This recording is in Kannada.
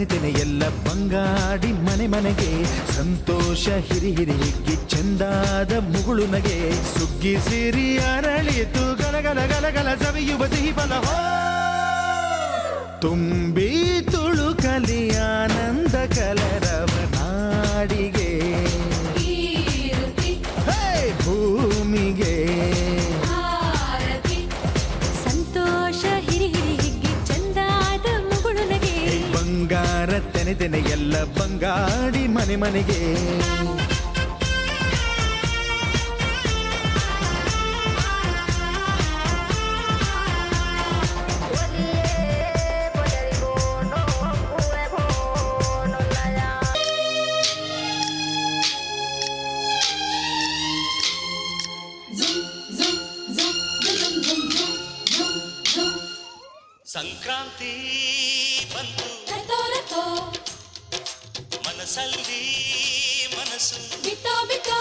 ತೆನೆ ತೆನೆ ಎಲ್ಲ ಬಂಗಾಡಿ ಮನೆ ಮನೆಗೆ ಸಂತೋಷ ಹಿರಿ ಹಿರಿ ಹಿಗ್ಗಿ ಚೆಂದಾದ ಮುಗುಳು ನಗೆ ಸುಗ್ಗಿ ಸಿರಿ ಅರಳಿತು ಗಲಗಲ ಗಲಗಲ ಸವಿಯುವ ಸಿಹಿ ಫಲ ತುಂಬಿ ತುಳುಕಲಿ ಆನಂದ ಕಲರವ ನಾಡಿಗೆ ಭೂಮಿಗೆ ಸಂತೋಷ ಹಿರಿ ಹಿರಿ ಹಿಗ್ಗಿ ಚಂದಾದ ಮುಗುಳು ನಗೆ ಬಂಗಾರ ತೆನೆ ತೆನೆ ಎಲ್ಲ ಬಂಗಾಡಿ ಮನೆ ಮನೆಗೆ ಸಂಕ್ರಾಂತಿ ಬಂತು ಮನಸ್ಸಲ್ಲಿ ಮನಸ್ಸು ಬಿತ್ತೋ ಬಿತ್ತೋ